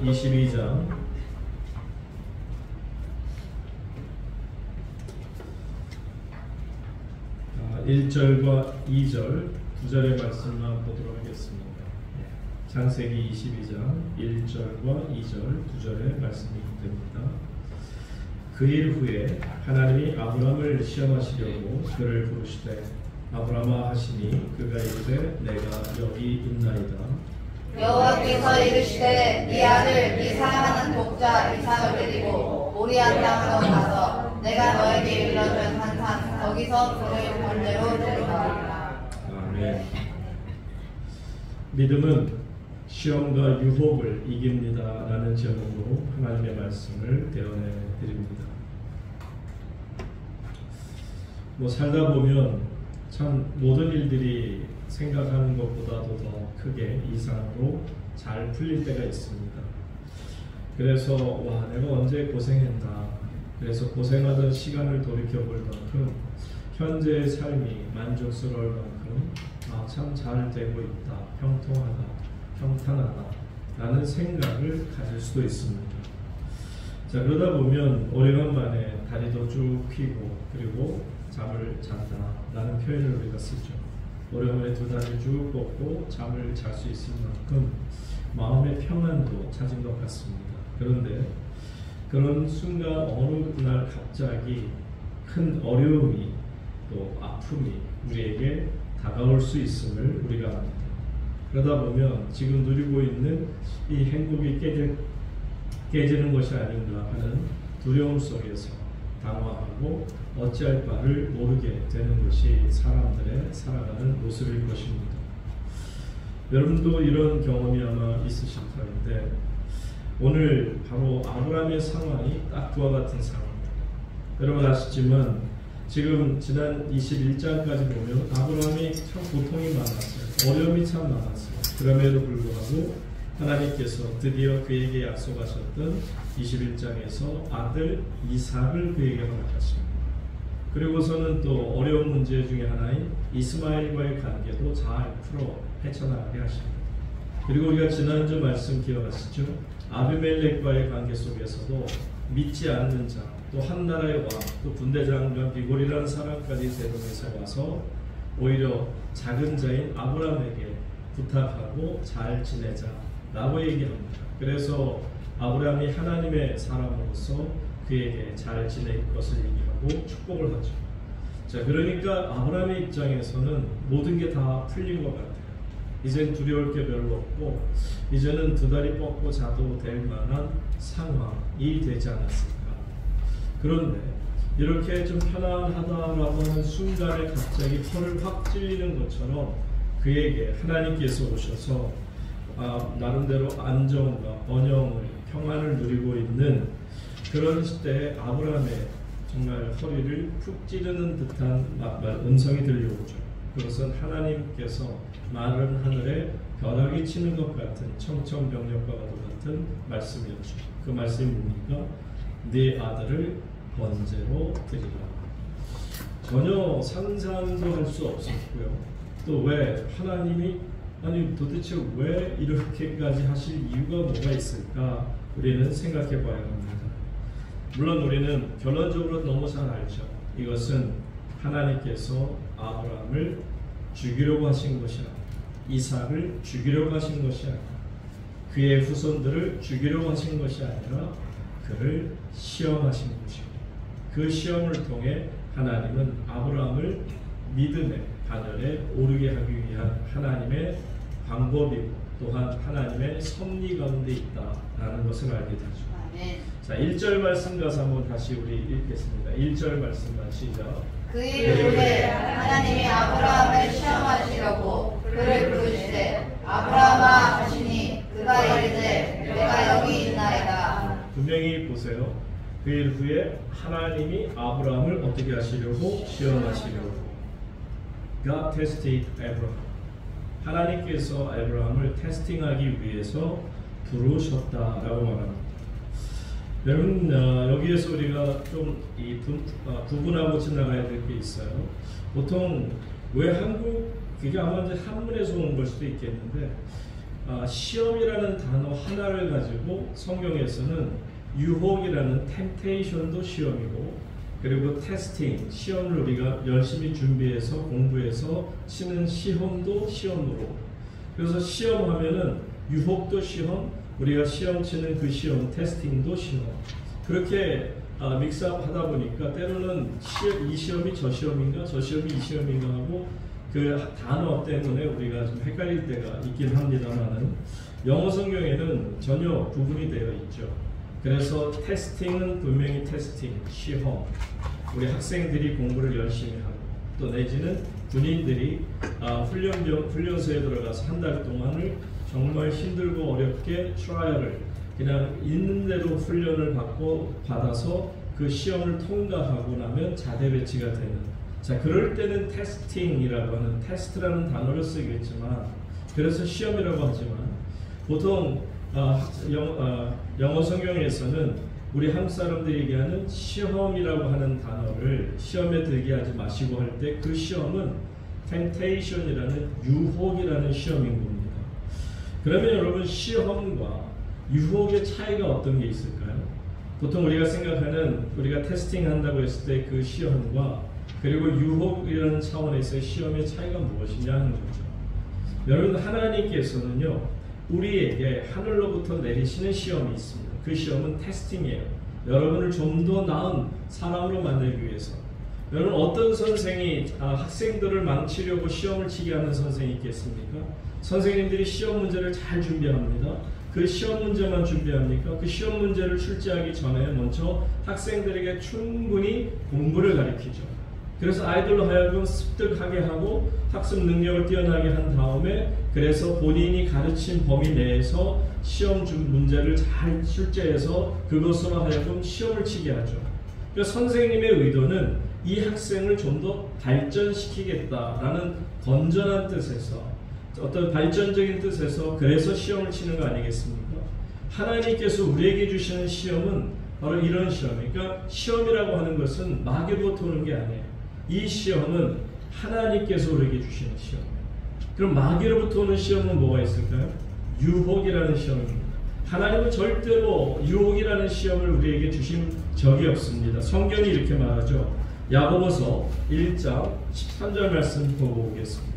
22장 1절과 2절, 2절의 말씀만 보도록 하겠습니다. 창세기 22장 1절과 2절, 2절의 말씀이 됩니다. 그 일 후에 하나님이 아브람을 시험하시려고 그를 부르시되 아브람아 하시니 그가 이르되 내가 여기 있나이다. 여호와께서 이르시되 네 아들 네 사랑하는 독자 이삭을 데리고 모리아 땅으로 가서 내가 너에게 일러준 한 산 거기서 그를 번제로 드리라. 아멘. 믿음은 시험과 유혹을 이깁니다 라는 제목으로 하나님의 말씀을 대언해 드립니다. 살다 보면 참 모든 일들이 생각하는 것보다도 더 크게 이상으로 잘 풀릴 때가 있습니다. 그래서 와 내가 언제 고생했나, 그래서 고생하던 시간을 돌이켜볼 만큼 현재의 삶이 만족스러울 만큼 참 잘 되고 있다, 형통하다, 평탄하다 라는 생각을 가질 수도 있습니다. 자, 그러다 보면 오래간만에 다리도 쭉 펴고 그리고 잠을 잔다 라는 표현을 우리가 쓰죠. 오래간만에 두 다리를 쭉 뻗고 잠을 잘 수 있을 만큼 마음의 평안도 찾은 것 같습니다. 그런데 그런 순간 어느 날 갑자기 큰 어려움이 또 아픔이 우리에게 다가올 수 있음을 우리가 압니다. 그러다 보면 지금 누리고 있는 이 행복이 깨지는 것이 아닌가 하는 두려움 속에서 당황하고 어찌할 바를 모르게 되는 것이 사람들의 살아가는 모습일 것입니다. 여러분도 이런 경험이 아마 있으실 터인데 오늘 바로 아브라함의 상황이 딱 그와 같은 상황입니다. 여러분 아시지만 지금 지난 21장까지 보면 아브라함이 참 고통이 많았어요. 어려움이 참 많았어요. 그럼에도 불구하고 하나님께서 드디어 그에게 약속하셨던 21장에서 아들 이삭을 그에게 허락하십니다. 그리고서는 또 어려운 문제 중에 하나인 이스마엘과의 관계도 잘 풀어 헤쳐나가게 하십니다. 그리고 우리가 지난주 말씀 기억하시죠? 아비멜렉과의 관계 속에서도 믿지 않는 자, 또 한 나라의 왕, 또 군대장관 비골이라는 사람까지 대동해서 와서 오히려 작은 자인 아브라함에게 부탁하고 잘 지내자 라고 얘기합니다. 그래서 아브라함이 하나님의 사람으로서 그에게 잘 지낼 것을 얘기하고 축복을 하죠. 자, 그러니까 아브라함의 입장에서는 모든 게 다 풀린 것 같아요. 이젠 두려울 게 별로 없고 이제는 두 다리 뻗고 자도 될 만한 상황이 되지 않았을까. 그런데 이렇게 좀 편안하다라고 하는 순간에 갑자기 혀를 확 찔리는 것처럼 그에게 하나님께서 오셔서 나름대로 안정과 번영을, 평안을 누리고 있는 그런 시대에 아브라함의 정말 허리를 푹 찌르는 듯한 음성이 들려오죠. 그것은 하나님께서 마른 하늘에 벼락이 치는 것 같은 청천벽력과 같은 말씀이었죠. 그 말씀이 뭡니까? 네 아들을 번제로 드리라. 전혀 상상도 할 수 없었고요. 또 왜 하나님이 도대체 왜 이렇게까지 하실 이유가 뭐가 있을까 우리는 생각해 봐야 합니다. 물론 우리는 결론적으로 너무 잘 알죠. 이것은 하나님께서 아브라함을 죽이려고 하신 것이 아니라 이삭을 죽이려고 하신 것이 아니라 그의 후손들을 죽이려고 하신 것이 아니라 그를 시험하신 것입니다. 그 시험을 통해 하나님은 아브라함을 믿음의 반열에 오르게 하기 위한 하나님의 방법이고 또한 하나님의 섭리 가운데 있다라는 것을 알게 되죠. 자, 1절 말씀 가서 한번 다시 우리 읽겠습니다. 1절 말씀만 시작. 그 일 후에 하나님이 아브라함을 시험하시려고 그를 부르시되 아브라함아 하시니 그가 이르되 내가 여기 있나이다. 분명히 보세요. 그 일 후에 하나님이 아브라함을 어떻게 하시려고 시험하시려고. God tested Abraham. 하나님께서 아브라함을 테스팅하기 위해서 부르셨다라고 말합니다. 여러분 여기에서 우리가 좀 구분하고 지나가야 될 게 있어요. 보통 왜 한국, 그게 아마 이제 한문에서 온 걸 수도 있겠는데 시험이라는 단어 하나를 가지고 성경에서는 유혹이라는 temptation도 시험이고, 그리고 테스팅, 시험을 우리가 열심히 준비해서 공부해서 치는 시험도 시험으로, 그래서 시험하면은 유혹도 시험, 우리가 시험 치는 그 시험, 테스팅도 시험, 그렇게 믹스업하다 보니까 때로는 이 시험이 저 시험인가, 저 시험이 이 시험인가 하고 그 단어 때문에 우리가 좀 헷갈릴 때가 있긴 합니다만은, 영어 성경에는 전혀 구분이 되어 있죠. 그래서 테스팅은 분명히 테스팅, 시험, 우리 학생들이 공부를 열심히 하고, 또 내지는 군인들이 훈련소에 들어가서 한 달 동안을 정말 힘들고 어렵게 트라이얼을 그냥 있는 대로 훈련을 받아서 그 시험을 통과하고 나면 자대 배치가 되는, 자, 그럴 때는 테스팅이라고 하는, 테스트라는 단어를 쓰겠지만, 그래서 시험이라고 하지만, 보통 영어 성경에서는 우리 한국 사람들이 얘기하는 시험이라고 하는 단어를 시험에 들게 하지 마시고 할 때, 그 시험은 temptation이라는 유혹이라는 시험인 겁니다. 그러면 여러분, 시험과 유혹의 차이가 어떤 게 있을까요? 보통 우리가 생각하는, 우리가 테스팅 한다고 했을 때 그 시험과 그리고 유혹이라는 차원에서의 시험의 차이가 무엇이냐 하는 거죠. 여러분, 하나님께서는요, 우리에게 하늘로부터 내리시는 시험이 있습니다. 그 시험은 테스팅이에요. 여러분을 좀 더 나은 사람으로 만들기 위해서. 여러분, 어떤 선생이 학생들을 망치려고 시험을 치게 하는 선생이 있겠습니까? 선생님들이 시험 문제를 잘 준비합니다. 그 시험 문제만 준비합니까? 그 시험 문제를 출제하기 전에 먼저 학생들에게 충분히 공부를 가르치죠. 그래서 아이들로 하여금 습득하게 하고 학습 능력을 뛰어나게 한 다음에, 그래서 본인이 가르친 범위 내에서 시험 문제를 잘 출제해서 그것으로 하여금 시험을 치게 하죠. 그러니까 선생님의 의도는 이 학생을 좀 더 발전시키겠다라는 건전한 뜻에서, 어떤 발전적인 뜻에서 그래서 시험을 치는 거 아니겠습니까? 하나님께서 우리에게 주시는 시험은 바로 이런 시험이에요. 그러니까 시험이라고 하는 것은 마귀로부터 오는 게 아니에요. 이 시험은 하나님께서 우리에게 주시는 시험이에요. 그럼 마귀로부터 오는 시험은 뭐가 있을까요? 유혹이라는 시험입니다. 하나님은 절대로 유혹이라는 시험을 우리에게 주신 적이 없습니다. 성경이 이렇게 말하죠. 야고보서 1장 13절 말씀 보고 오겠습니다.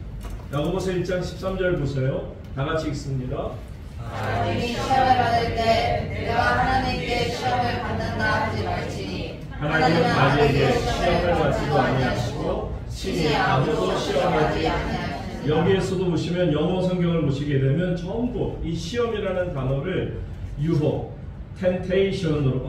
야고보서 1장 13절 보세요. 다 같이 읽습니다. 너희는 시험을 받을 때 내가 하나님께 시험을 받는다 하지 말지니 하나님은 마귀에게 시험을 받지도 아니하시고 친히 아무도 시험하지 아니하시니. 여기에서도 보시면 영어 성경을 보시게 되면 전부 이 시험이라는 단어를 유혹, temptation으로,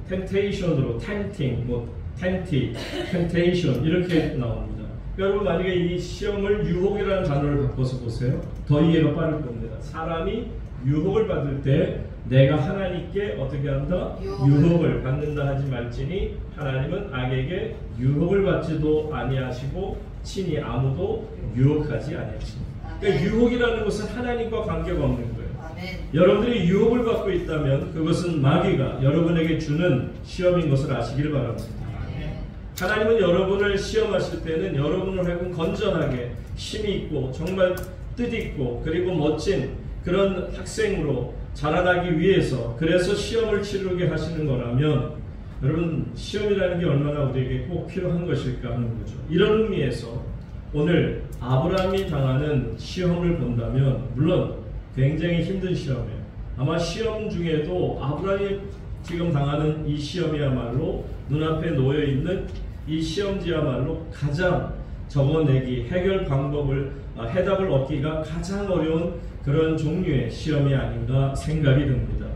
temptation으로, tempting, temptation 이렇게 나옵니다. 여러분, 만약에 이 시험을 유혹이라는 단어를 바꿔서 보세요. 더 이해가 빠를 겁니다. 사람이 유혹을 받을 때 내가 하나님께 어떻게 한다? 유혹을 받는다 하지 말지니 하나님은 악에게 유혹을 받지도 아니하시고 친히 아무도 유혹하지 아니하십니다. 그러니까 유혹이라는 것은 하나님과 관계가 없는 거예요. 아멘. 여러분들이 유혹을 받고 있다면 그것은 마귀가 여러분에게 주는 시험인 것을 아시기를 바랍니다. 아멘. 하나님은 여러분을 시험하실 때는 여러분을 하여금 건전하게 힘이 있고 정말 뜻있고 그리고 멋진 그런 학생으로 자라나기 위해서, 그래서 시험을 치르게 하시는 거라면 여러분, 시험이라는 게 얼마나 우리에게 꼭 필요한 것일까 하는 거죠. 이런 의미에서 오늘 아브라함이 당하는 시험을 본다면, 물론 굉장히 힘든 시험이에요. 아마 시험 중에도 아브라함이 지금 당하는 이 시험이야말로 눈앞에 놓여있는 이 시험지야말로 가장 적어내기, 해결 방법을, 해답을 얻기가 가장 어려운 그런 종류의 시험이 아닌가 생각이 듭니다.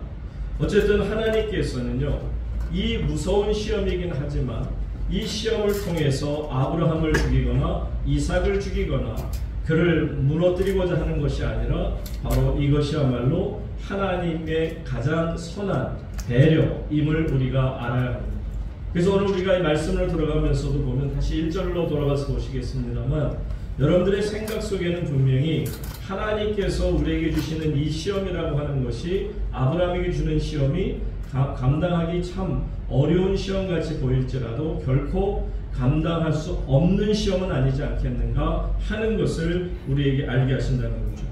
어쨌든 하나님께서는요, 이 무서운 시험이긴 하지만 이 시험을 통해서 아브라함을 죽이거나 이삭을 죽이거나 그를 무너뜨리고자 하는 것이 아니라 바로 이것이야말로 하나님의 가장 선한 배려임을 우리가 알아야 합니다. 그래서 오늘 우리가 이 말씀을 들어가면서도 보면 다시 1절로 돌아가서 보시겠습니다만, 여러분들의 생각 속에는 분명히 하나님께서 우리에게 주시는 이 시험이라고 하는 것이 아브라함에게 주는 시험이 감당하기 참 어려운 시험같이 보일지라도 결코 감당할 수 없는 시험은 아니지 않겠는가 하는 것을 우리에게 알게 하신다는 거죠.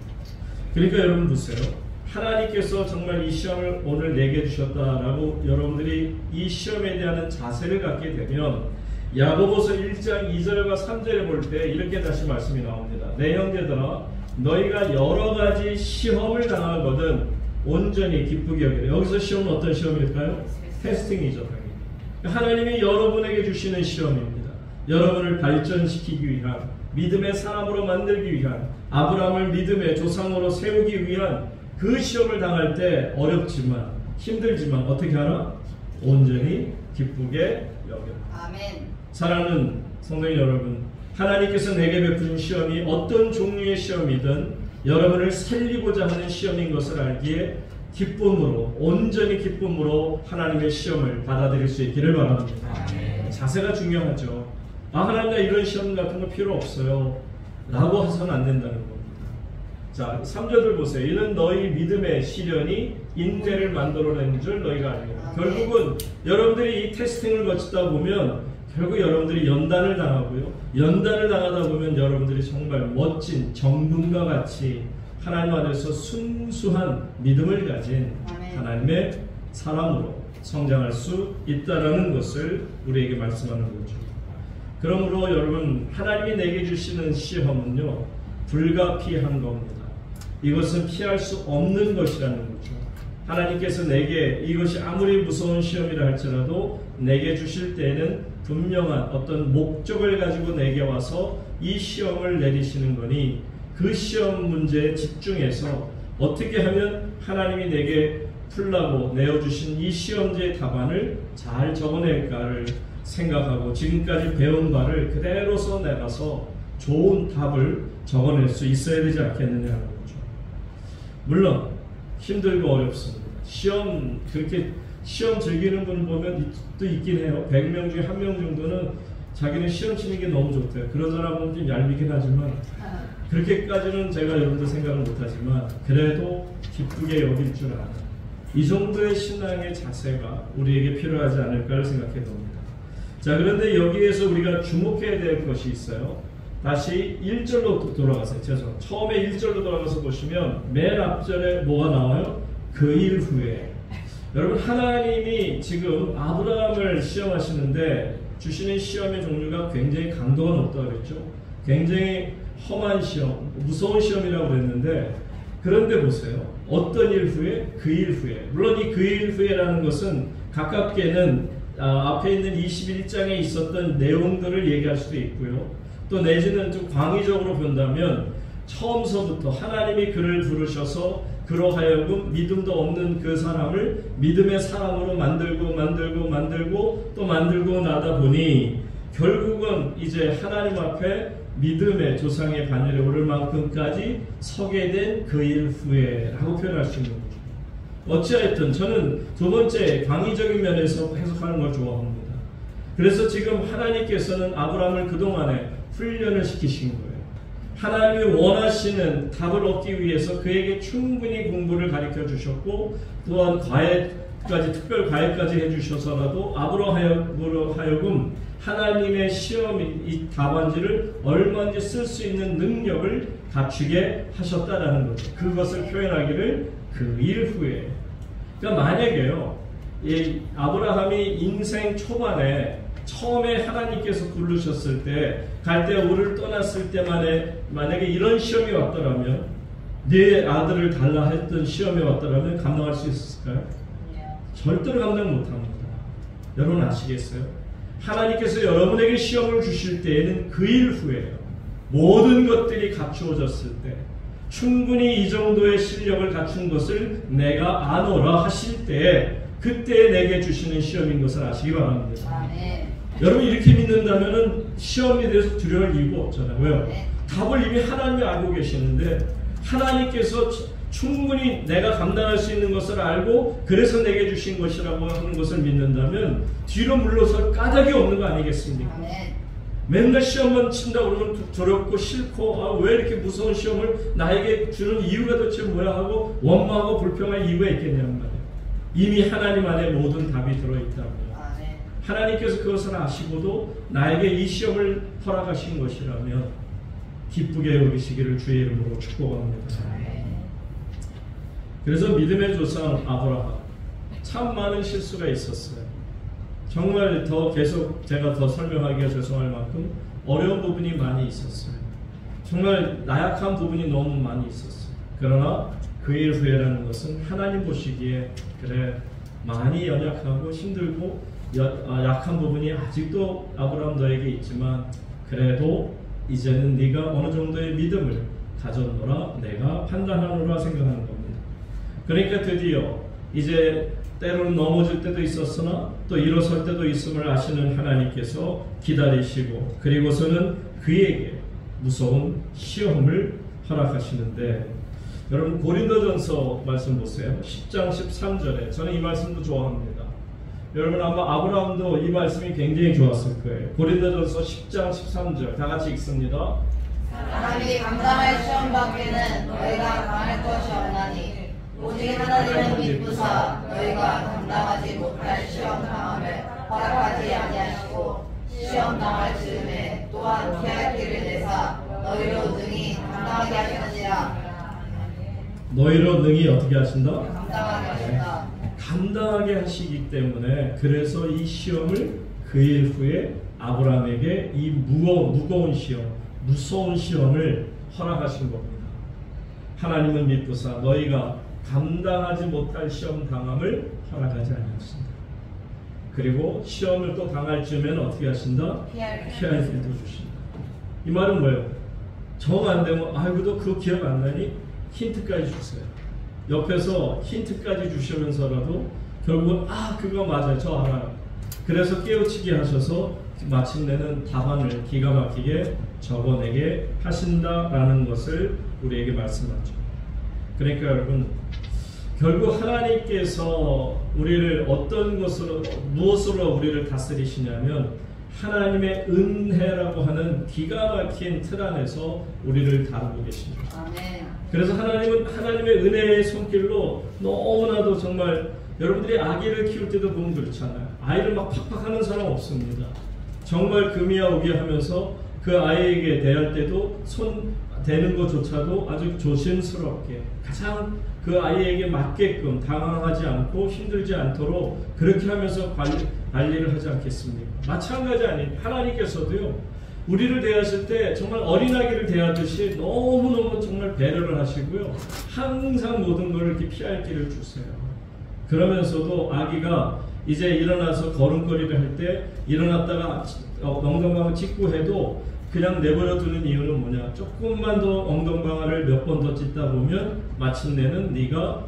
그러니까 여러분 보세요. 하나님께서 정말 이 시험을 오늘 내게 주셨다라고 여러분들이 이 시험에 대한 자세를 갖게 되면 야고보서 1장 2절과 3절에 볼 때 이렇게 다시 말씀이 나옵니다. 내 형제들아 너희가 여러 가지 시험을 당하거든 온전히 기쁘게 여기라. 여기서 시험은 어떤 시험일까요? 테스팅이죠. 하나님이 여러분에게 주시는 시험입니다. 여러분을 발전시키기 위한, 믿음의 사람으로 만들기 위한, 아브라함을 믿음의 조상으로 세우기 위한 그 시험을 당할 때 어렵지만 힘들지만 어떻게 하라? 온전히 기쁘게 여겨라. 아멘. 사랑하는 성도 여러분, 하나님께서 내게 베푸신 시험이 어떤 종류의 시험이든 여러분을 살리고자 하는 시험인 것을 알기에 기쁨으로, 온전히 기쁨으로 하나님의 시험을 받아들일 수 있기를 바랍니다. 자세가 중요하죠. 하나님 나 이런 시험 같은 거 필요 없어요 라고 해서는 안 된다는 겁니다. 자, 3절을 보세요. 이는 너희 믿음의 시련이 인내를 만들어내는 줄 너희가 알리라. 결국은 여러분들이 이 테스팅을 거치다 보면 결국 여러분들이 연단을 당하고요. 연단을 당하다 보면 여러분들이 정말 멋진 정금과 같이 하나님 안에서 순수한 믿음을 가진 하나님의 사람으로 성장할 수 있다는 것을 우리에게 말씀하는 거죠. 그러므로 여러분, 하나님이 내게 주시는 시험은요, 불가피한 겁니다. 이것은 피할 수 없는 것이라는 거죠. 하나님께서 내게 이것이 아무리 무서운 시험이라 할지라도 내게 주실 때에는 분명한 어떤 목적을 가지고 내게 와서 이 시험을 내리시는 거니 그 시험 문제에 집중해서 어떻게 하면 하나님이 내게 풀라고 내어주신 이 시험지의 답안을 잘 적어낼까를 생각하고 지금까지 배운 바를 그대로 써내가서 좋은 답을 적어낼 수 있어야 되지 않겠느냐는 거죠. 물론 힘들고 어렵습니다. 시험 그렇게 시험 즐기는 분 보면 또 있긴 해요. 100명 중에 1명 정도는 자기는 시험 치는 게 너무 좋대요. 그런 사람은 좀 얄밉긴 하지만 그렇게까지는 제가 여러분들 생각을 못하지만 그래도 기쁘게 여길 줄 아는 이 정도의 신앙의 자세가 우리에게 필요하지 않을까를 생각해 봅니다. 자, 그런데 여기에서 우리가 주목해야 될 것이 있어요. 다시 1절로 돌아가세요. 죄송합니다. 처음에 1절로 돌아가서 보시면 맨 앞절에 뭐가 나와요? 그 일 후에. 여러분, 하나님이 지금 아브라함을 시험하시는데 주시는 시험의 종류가 굉장히 강도가 높다고 그랬죠. 굉장히 험한 시험, 무서운 시험이라고 그랬는데 그런데 보세요. 어떤 일 후에? 그 일 후에. 물론 이 그 일 후에라는 것은 가깝게는 앞에 있는 21장에 있었던 내용들을 얘기할 수도 있고요. 또 내지는 좀 광의적으로 본다면 처음서부터 하나님이 그를 부르셔서 그로 하여금 믿음도 없는 그 사람을 믿음의 사람으로 만들고 또 만들고 나다 보니 결국은 이제 하나님 앞에 믿음의 조상의 반열에 오를 만큼까지 서게 된 그 일 후에라고 표현할 수 있는 거죠. 어찌하였든 저는 두 번째 광의적인 면에서 해석하는 걸 좋아합니다. 그래서 지금 하나님께서는 아브라함을 그동안에 훈련을 시키신 거예요. 하나님이 원하시는 답을 얻기 위해서 그에게 충분히 공부를 가르쳐 주셨고 또한 과외까지 특별 과외까지 해주셔서라도 아브라함으로 하여금 하나님의 시험인 이 답안지를 얼마든지 쓸 수 있는 능력을 갖추게 하셨다라는 거죠. 그것을 표현하기를 그 일 후에. 그러니까 만약에요, 이 아브라함이 인생 초반에 처음에 하나님께서 부르셨을 때 갈대아우를 떠났을 때만에 만약에 이런 시험이 왔더라면 네 아들을 달라 했던 시험이 왔더라면 감당할 수 있었을까요? 절대로 감당 못합니다. 여러분 아시겠어요? 하나님께서 여러분에게 시험을 주실 때에는 그 일 후에요. 모든 것들이 갖추어졌을 때 충분히 이 정도의 실력을 갖춘 것을 내가 아노라 하실 때 그때 내게 주시는 시험인 것을 아시기 바랍니다. 여러분 이렇게 믿는다면 시험에 대해서 두려울 이유가 없잖아요. 왜요? 답을 이미 하나님이 알고 계시는데 하나님께서 충분히 내가 감당할 수 있는 것을 알고 그래서 내게 주신 것이라고 하는 것을 믿는다면 뒤로 물러설 까닭이 없는 거 아니겠습니까? 맨날 시험만 친다고 그러면 두렵고 싫고 왜 이렇게 무서운 시험을 나에게 주는 이유가 도대체 뭐야 하고 원망하고 불평할 이유가 있겠냐는 말이에요. 이미 하나님 안에 모든 답이 들어있다고요. 하나님께서 그것을 아시고도 나에게 이 시험을 허락하신 것이라면 기쁘게 여기시기를 주의 이름으로 축복합니다. 그래서 믿음의 조상 아브라함 참 많은 실수가 있었어요. 정말 더 계속 제가 더 설명하기가 죄송할 만큼 어려운 부분이 많이 있었어요. 정말 나약한 부분이 너무 많이 있었어요. 그러나 그 일 후에라는 것은 하나님 보시기에 그래 많이 연약하고 힘들고 약한 부분이 아직도 아브라함 너에게 있지만 그래도 이제는 네가 어느 정도의 믿음을 가졌노라 내가 판단하노라 생각하는 겁니다. 그러니까 드디어 이제 때로는 넘어질 때도 있었으나 또 일어설 때도 있음을 아시는 하나님께서 기다리시고 그리고서는 그에게 무서운 시험을 허락하시는데 여러분 고린도전서 말씀 보세요. 10장 13절에 저는 이 말씀도 좋아합니다. 여러분 아마 아브라함도 이 말씀이 굉장히 좋았을 거예요. 고린도전서 10장 13절 다 같이 읽습니다. 사람이 감당할 시험 밖에는 너희가 당할 것이 없나니 오직 하나님은 믿으사 너희가 감당하지 못할 시험 당함을 허락하지 아니하시고 시험 당할 즈음에 또한 피할 길을 내사 너희로 능히 감당하게 하시느니라. 너희로 능히 어떻게 하신다? 감당하게 하신다. 감당하게 하시기 때문에 그래서 이 시험을 그 일 후에 아브라함에게 이 무거운 시험, 무서운 시험을 허락하신 겁니다. 하나님은 믿으사 너희가 감당하지 못할 시험 당함을 허락하지 않으신다. 그리고 시험을 또 당할 즈음에는 어떻게 하신다? 피할 길도 주신다. 이 말은 뭐예요? 정 안 되면 아이고도 그거 기억 안 나니? 힌트까지 주세요. 옆에서 힌트까지 주시면서라도 결국은 그거 맞아요. 저 알아요. 그래서 깨우치게 하셔서 마침내는 답안을 기가 막히게 적어내게 하신다라는 것을 우리에게 말씀하죠. 그러니까 여러분 결국 하나님께서 우리를 어떤 것으로 무엇으로 우리를 다스리시냐면 하나님의 은혜라고 하는 기가 막힌 틀 안에서 우리를 다루고 계십니다. 아멘. 그래서 하나님은 하나님의 은혜의 손길로 너무나도 정말 여러분들이 아기를 키울 때도 보면 그렇잖아요. 아이를 막 팍팍 하는 사람 없습니다. 정말 금이야 오게 하면서 그 아이에게 대할 때도 손 대는 것조차도 아주 조심스럽게 가장 그 아이에게 맞게끔 당황하지 않고 힘들지 않도록 그렇게 하면서 관리를 하지 않겠습니까? 마찬가지 아닌 하나님께서도요 우리를 대하실 때 정말 어린아기를 대하듯이 너무너무 정말 배려를 하시고요 항상 모든 것을 이렇게 피할 길을 주세요. 그러면서도 아기가 이제 일어나서 걸음걸이를 할 때 일어났다가 엉덩방을 찢고 해도 그냥 내버려 두는 이유는 뭐냐? 조금만 더 엉덩방아를 몇 번 더 찢다 보면 마침내는 네가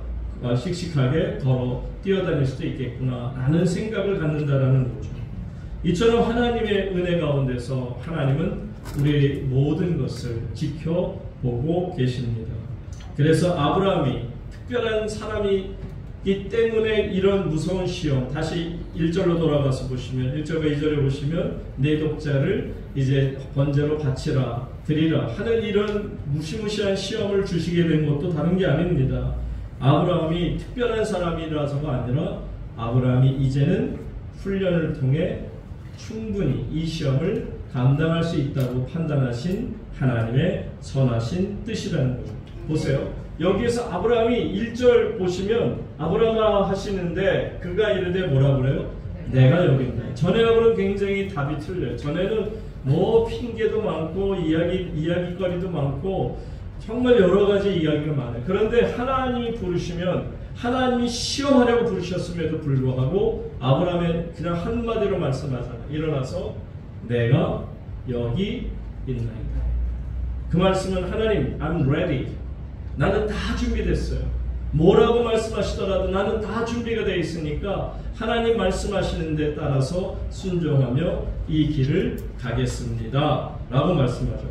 씩씩하게 걸어 뛰어다닐 수도 있겠구나 라는 생각을 갖는다라는 거죠. 이처럼 하나님의 은혜 가운데서 하나님은 우리 모든 것을 지켜보고 계십니다. 그래서 아브라함이 특별한 사람이기 때문에 이런 무서운 시험, 다시 1절로 돌아가서 보시면 1절과 2절에 보시면 내 독자를 이제 번제로 바치라 드리라 하는 이런 무시무시한 시험을 주시게 된 것도 다른 게 아닙니다. 아브라함이 특별한 사람이라서가 아니라 아브라함이 이제는 훈련을 통해 충분히 이 시험을 감당할 수 있다고 판단하신 하나님의 선하신 뜻이라는 거죠. 보세요. 여기에서 아브라함이 1절 보시면 아브라함아 하시는데 그가 이르되 뭐라 그래요? 내가 여기 있네. 전에하고는 굉장히 답이 틀려요. 전에는 뭐 핑계도 많고 이야기거리도 많고 정말 여러 가지 이야기가 많아요. 그런데 하나님이 부르시면 하나님이 시험하려고 부르셨음에도 불구하고 아브라함은 그냥 한마디로 말씀하잖아요. 일어나서 내가 여기 있나이다. 그 말씀은 하나님 I'm ready. 나는 다 준비됐어요. 뭐라고 말씀하시더라도 나는 다 준비가 되어 있으니까 하나님 말씀하시는 데 따라서 순종하며 이 길을 가겠습니다 라고 말씀하죠.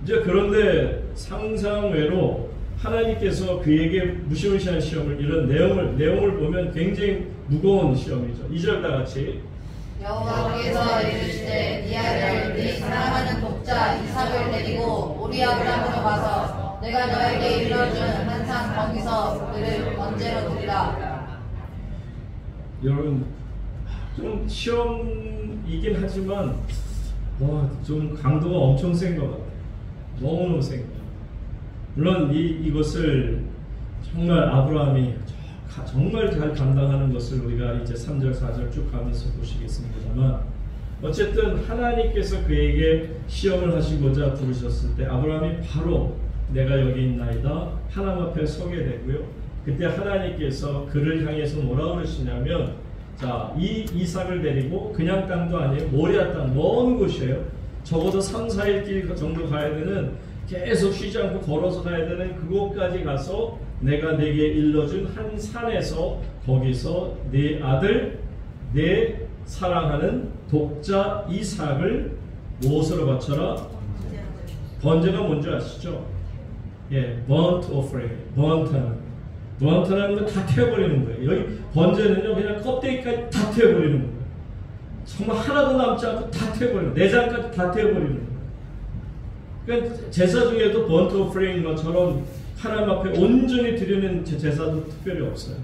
이제 그런데 상상외로 하나님께서 그에게 무시무시한 시험을 이런 내용을 보면 굉장히 무거운 시험이죠. 2절 다 같이 여호와께서 이르시되 네 아들 네 사랑하는 독자 이삭을 데리고 모리아 땅으로 가서 내가 너에게 이루어준 한상 거기서 그를 번제로 드리라. 여러분 좀 시험이긴 하지만 좀 강도가 엄청 센 것 같아요. 너무너무 센 것 같아요. 물론 이것을 정말 아브라함이 정말 잘 감당하는 것을 우리가 이제 3절 4절 쭉 가면서 보시겠습니다만, 어쨌든 하나님께서 그에게 시험을 하시고자 부르셨을 때 아브라함이 바로 내가 여기 있나이다 하나님 앞에 서게 되고요. 그때 하나님께서 그를 향해서 뭐라고 그러시냐면, 자, 이 이삭을 데리고 그냥 땅도 아니에요. 모리아 땅, 먼 곳이에요. 적어도 3, 4일 길 정도 가야 되는, 계속 쉬지 않고 걸어서 가야 되는 그곳까지 가서 내가 내게 일러준 한 산에서, 거기서 네 아들, 내 사랑하는 독자 이삭을 무엇으로 바쳐라? 번제가 뭔지 아시죠? 예, burnt offering, burnt하는 거 다 태워버리는 거예요. 여기 번제는요, 그냥 껍데기까지 다 태워버리는 거예요. 정말 하나도 남지 않고 다 태워버리는 거예요. 내장까지 다 태워버리는 거예요. 그러니까 제사 중에도 burnt offering 것처럼 하나님 앞에 온전히 드리는 제사도 특별히 없어요.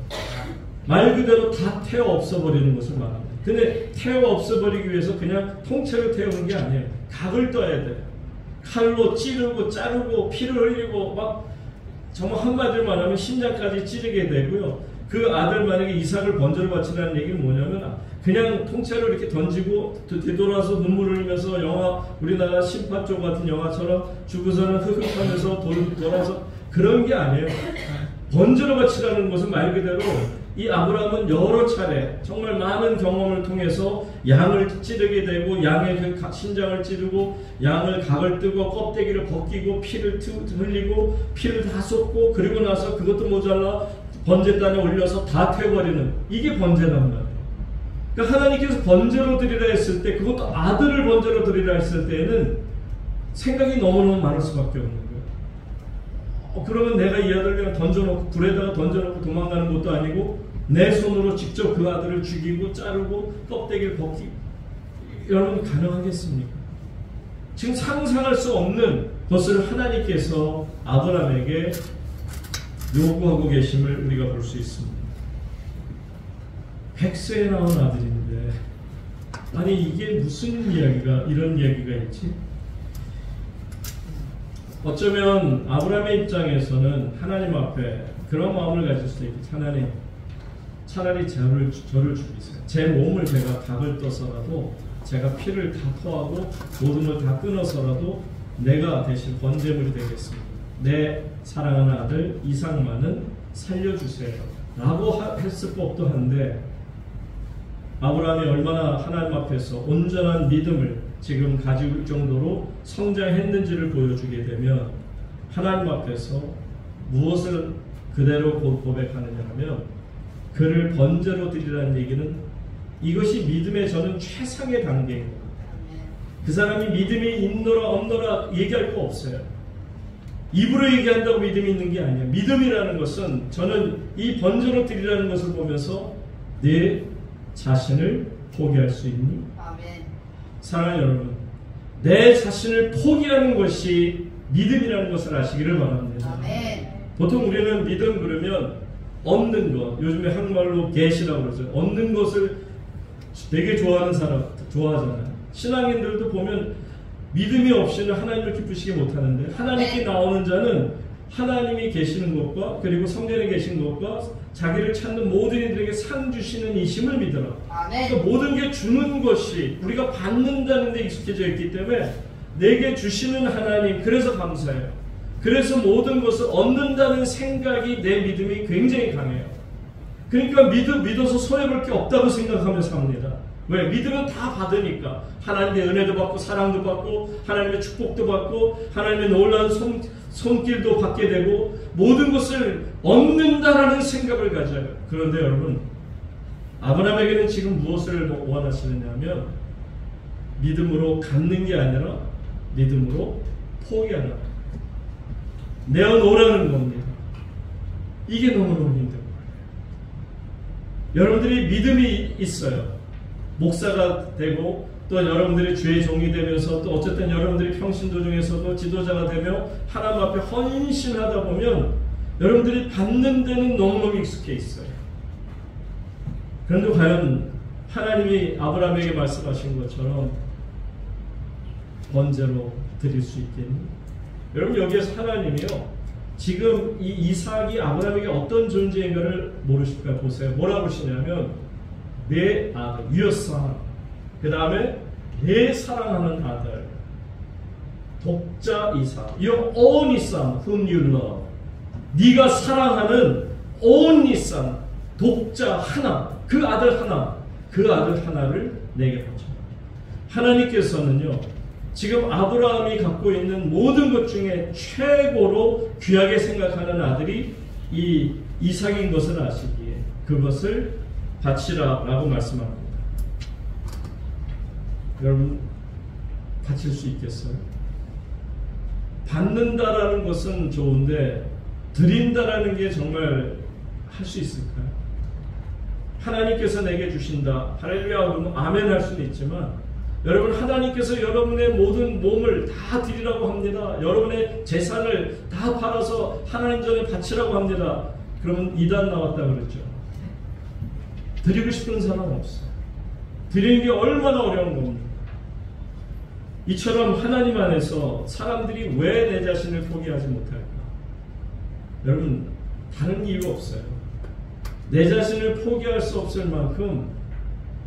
말 그대로 다 태워 없애버리는 것을 말합니다. 근데 태워 없애버리기 위해서 그냥 통째로 태우는 게 아니에요. 각을 떠야 돼요. 칼로 찌르고 자르고 피를 흘리고 막 정말 한마디로 말하면 심장까지 찌르게 되고요. 그 아들 만약에 이삭을 번제로 바치라는 얘기는 뭐냐면, 그냥 통째로 이렇게 던지고 되돌아서 눈물을 흘리면서 영화, 우리나라 심판조 같은 영화처럼 죽어서는 흑흑하면서 돌아서 그런 게 아니에요. 번제로 바치라는 것은 말 그대로 이 아브라함은 여러 차례 정말 많은 경험을 통해서 양을 찌르게 되고, 양의 그 신장을 찌르고 양을 각을 뜨고 껍데기를 벗기고 피를 흘리고 피를 다 쏟고, 그리고 나서 그것도 모자라 번제단에 올려서 다 태워버리는, 이게 번제란 말이에요. 그러니까 하나님께서 번제로 드리라 했을 때, 그것도 아들을 번제로 드리라 했을 때에는 생각이 너무너무 많을 수밖에 없는 거예요. 그러면 내가 이 아들을 그냥 던져놓고 불에다가 던져놓고 도망가는 것도 아니고, 내 손으로 직접 그 아들을 죽이고 자르고 껍데기를 벗기, 여러분 가능하겠습니까? 지금 상상할 수 없는 것을 하나님께서 아브라함에게 요구하고 계심을 우리가 볼 수 있습니다. 100세에 나온 아들인데, 아니 이게 무슨 이야기가, 이런 이야기가 있지? 어쩌면 아브라함의 입장에서는 하나님 앞에 그런 마음을 가질 수도 있겠죠. 하나님, 차라리 저를 죽이세요. 제 몸을 제가 각을 떠서라도, 제가 피를 다 토하고 모든 걸 다 끊어서라도 내가 대신 번제물이 되겠습니다. 내 사랑하는 아들 이삭만은 살려주세요 라고 했을 법도 한데, 아브라함이 얼마나 하나님 앞에서 온전한 믿음을 지금 가질 정도로 성장했는지를 보여주게 되면, 하나님 앞에서 무엇을 그대로 고백하느냐 하면, 그를 번제로 드리라는 얘기는 이것이 믿음의 저는 최상의 단계인 겁니다. 그 사람이 믿음이 있노라 없노라 얘기할 거 없어요. 입으로 얘기한다고 믿음이 있는 게 아니에요. 믿음이라는 것은, 저는 이 번제로 드리라는 것을 보면서 내 자신을 포기할 수 있니? 아멘. 사랑하는 여러분, 내 자신을 포기하는 것이 믿음이라는 것을 아시기를 바랍니다. 아멘. 보통 우리는 믿음 그러면 얻는 것, 요즘에 한국말로 get이라고 그러죠. 얻는 것을 되게 좋아하는 사람, 좋아하잖아요. 신앙인들도 보면 믿음이 없이는 하나님을 기쁘시게 못하는데, 하나님께 나오는 자는 하나님이 계시는 것과 그리고 성전에 계신 것과 자기를 찾는 모든 이들에게 상 주시는 이심을 믿어라. 그러니까 모든 게 주는 것이, 우리가 받는다는 데 익숙해져 있기 때문에 내게 주시는 하나님, 그래서 감사해요. 그래서 모든 것을 얻는다는 생각이, 내 믿음이 굉장히 강해요. 그러니까 믿어서 손해볼 게 없다고 생각하면서 삽니다. 왜? 믿음은 다 받으니까. 하나님의 은혜도 받고 사랑도 받고 하나님의 축복도 받고 하나님의 놀라운 손길도 받게 되고, 모든 것을 얻는다라는 생각을 가져요. 그런데 여러분, 아브라함에게는 지금 무엇을 원하시느냐 하면, 믿음으로 갖는 게 아니라 믿음으로 포기하는 거예요. 내어놓으라는 겁니다. 이게 너무너무 힘든 거예요. 여러분들이 믿음이 있어요. 목사가 되고, 또 여러분들이 주의 종이 되면서, 또 어쨌든 여러분들이 평신도 중에서도 지도자가 되며 하나님 앞에 헌신하다 보면 여러분들이 받는 데는 너무너무 익숙해 있어요. 그런데 과연 하나님이 아브라함에게 말씀하신 것처럼 번제로 드릴 수 있겠니? 여러분, 여기에서 하나님이요, 지금 이 이삭이 아브라함에게 어떤 존재인가를 모르실까요? 보세요. 뭐라고 하시냐면 내 아들, your son. 그 다음에 내 사랑하는 아들, 독자 이삭, your only son whom you love. 네가 사랑하는 only son, 독자 하나, 그 아들 하나, 그 아들 하나를 내게 바쳐. 하나님께서는요, 지금 아브라함이 갖고 있는 모든 것 중에 최고로 귀하게 생각하는 아들이 이 이삭인 것을 아시기에 그것을 바치라라고 말씀합니다. 여러분, 바칠 수 있겠어요? 받는다라는 것은 좋은데 드린다라는 게 정말 할 수 있을까요? 하나님께서 내게 주신다, 할렐루야 그러면 아멘 할 수는 있지만, 여러분, 하나님께서 여러분의 모든 몸을 다 드리라고 합니다. 여러분의 재산을 다 팔아서 하나님 전에 바치라고 합니다. 그러면 이단 나왔다 그랬죠. 드리고 싶은 사람 없어요. 드리는 게 얼마나 어려운 겁니까? 이처럼 하나님 안에서 사람들이 왜 내 자신을 포기하지 못할까? 여러분, 다른 이유 없어요. 내 자신을 포기할 수 없을 만큼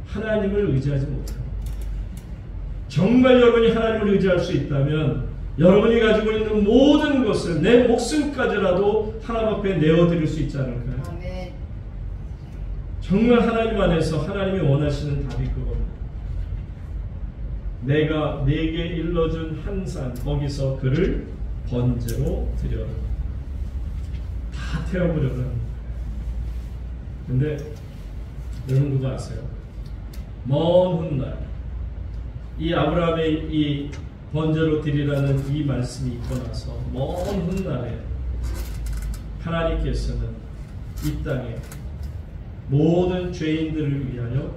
하나님을 의지하지 못해요. 정말 여러분이 하나님을 의지할 수 있다면 여러분이 가지고 있는 모든 것을, 내 목숨까지라도 하나님 앞에 내어드릴 수 있지 않을까요? 아멘. 정말 하나님 안에서 하나님이 원하시는 답이 그겁니다. 내가 네게 일러준 한 산, 거기서 그를 번제로 드려라. 다 태워보려고 합니다. 근데 여러분 누가 아세요? 먼 훗날 이 아브라함의 이 번제로 드리라는 이 말씀이 있고 나서 먼 훗날에 하나님께서는 이 땅에 모든 죄인들을 위하여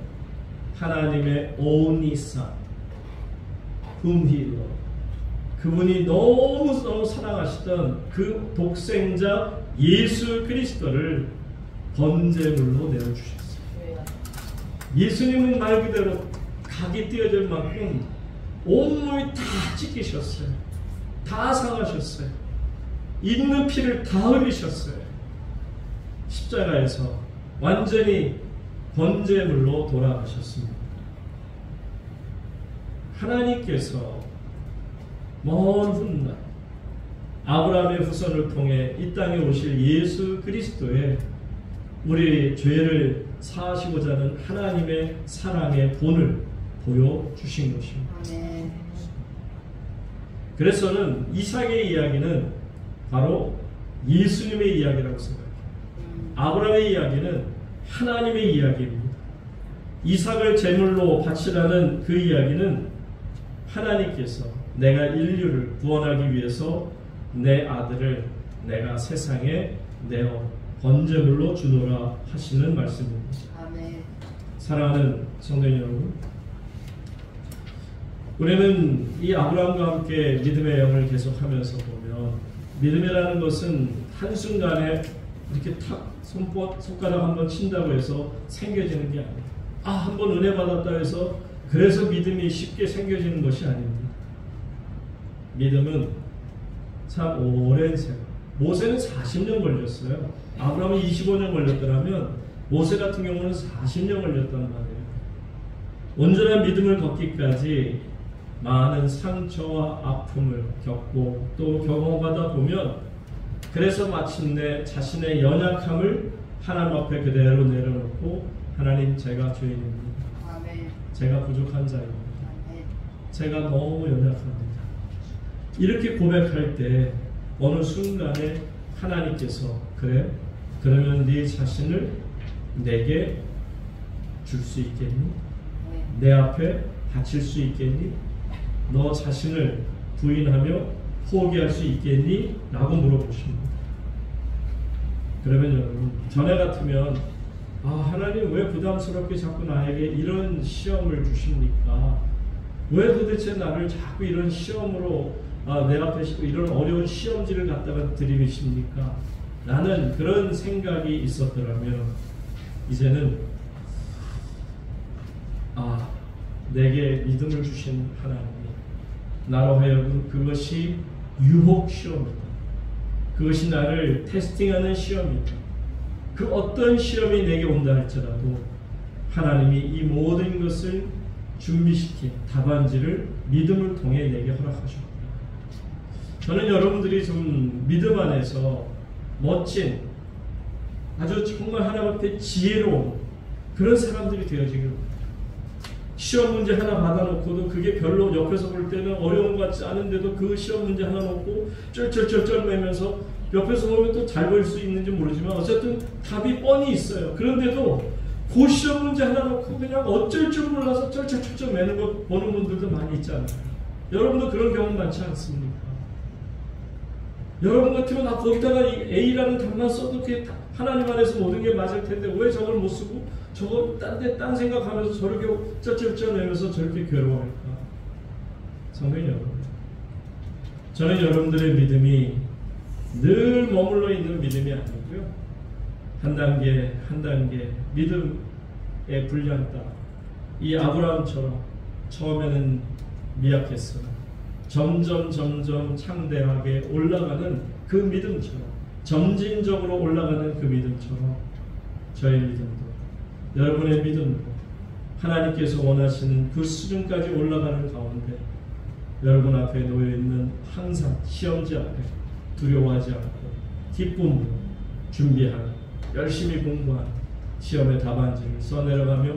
하나님의 only son whom he loved, 그분이 너무 사랑하시던 그 독생자 예수 그리스도를 번제물로 내어주셨어요. 예수님은 말 그대로 각이 띄어질 만큼 온몸이 다 찢기셨어요. 다 상하셨어요. 있는 피를 다 흘리셨어요. 십자가에서 완전히 번제물로 돌아가셨습니다. 하나님께서 먼 훗날 아브라함의 후손을 통해 이 땅에 오실 예수 그리스도의 우리 죄를 사하시고자 하는 하나님의 사랑의 본을 보여주신 것입니다. 아멘. 그래서는 이삭의 이야기는 바로 예수님의 이야기라고 생각해요. 아브라함의 이야기는 하나님의 이야기입니다. 이삭을 제물로 바치라는 그 이야기는 하나님께서 내가 인류를 구원하기 위해서 내 아들을 내가 세상에 내어 번제물로 주노라 하시는 말씀입니다. 아멘. 사랑하는 성도 여러분, 우리는 이 아브라함과 함께 믿음의 영을 계속하면서 보면 믿음이라는 것은 한순간에 이렇게 탁 손가락 한번 친다고 해서 생겨지는 게 아니에요. 한번 은혜 받았다 해서 그래서 믿음이 쉽게 생겨지는 것이 아닙니다. 믿음은 참 오랜 세월. 모세는 40년 걸렸어요. 아브라함은 25년 걸렸더라면 모세 같은 경우는 40년 걸렸단 말이에요. 온전한 믿음을 걷기까지 많은 상처와 아픔을 겪고 또 경험하다 보면 그래서 마침내 자신의 연약함을 하나님 앞에 그대로 내려놓고 하나님, 제가 죄인입니다. 아멘. 제가 부족한 자입니다. 아멘. 제가 너무 연약합니다. 이렇게 고백할 때 어느 순간에 하나님께서 그래? 그러면 네 자신을 내게 줄 수 있겠니? 내 앞에 바칠 수 있겠니? 너 자신을 부인하며 포기할 수 있겠니? 라고 물어보십니다. 그러면 여러분, 전에 같으면 하나님 왜 부담스럽게 자꾸 나에게 이런 시험을 주십니까? 왜 도대체 나를 자꾸 이런 시험으로 내 앞에 이런 어려운 시험지를 갖다가 들이미십니까? 라는 그런 생각이 있었더라면 이제는 내게 믿음을 주신 하나님이 나로 하여금 그것이 유혹 시험이다, 그것이 나를 테스팅하는 시험이다. 그 어떤 시험이 내게 온다 할지라도 하나님이 이 모든 것을 준비시킨 답안지를 믿음을 통해 내게 허락하셨구나. 저는 여러분들이 좀 믿음 안에서 멋진, 아주 정말 하나님 앞에 지혜로운 그런 사람들이 되어지길 바랍니다. 시험 문제 하나 받아놓고도 그게 별로 옆에서 볼 때는 어려운 것 같지 않은데도 그 시험 문제 하나 놓고 쩔쩔쩔쩔 매면서 옆에서 보면 또 잘 볼 수 있는지 모르지만 어쨌든 답이 뻔히 있어요. 그런데도 그 시험 문제 하나 놓고 그냥 어쩔 줄 몰라서 쩔쩔쩔쩔 매는 거 보는 분들도 많이 있잖아요. 여러분도 그런 경험 많지 않습니까? 여러분 같으면 거기다가 A라는 답만 써도 그게 하나님 안에서 모든 게 맞을 텐데 왜 저걸 못 쓰고 저거 딴 생각하면서 저렇게 쩔쩔쩔 매면서 저렇게 괴로워할까? 성도 여러분, 저는 여러분들의 믿음이 늘 머물러 있는 믿음이 아니고요, 한 단계 한 단계 믿음의 분량따라 이 아브라함처럼 처음에는 미약했으나 점점 창대하게 올라가는 그 믿음처럼, 점진적으로 올라가는 그 믿음처럼 저의 믿음도, 여러분의 믿음도 하나님께서 원하시는 그 수준까지 올라가는 가운데 여러분 앞에 놓여있는 항상 시험지 앞에 두려워하지 않고 기쁨으로 준비하는, 열심히 공부하는 시험의 답안지를 써내려가며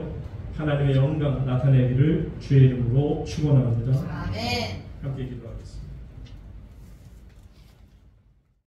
하나님의 영광 나타내기를 주의 이름으로 축원합니다. 아멘. 함께 기도하겠습니다.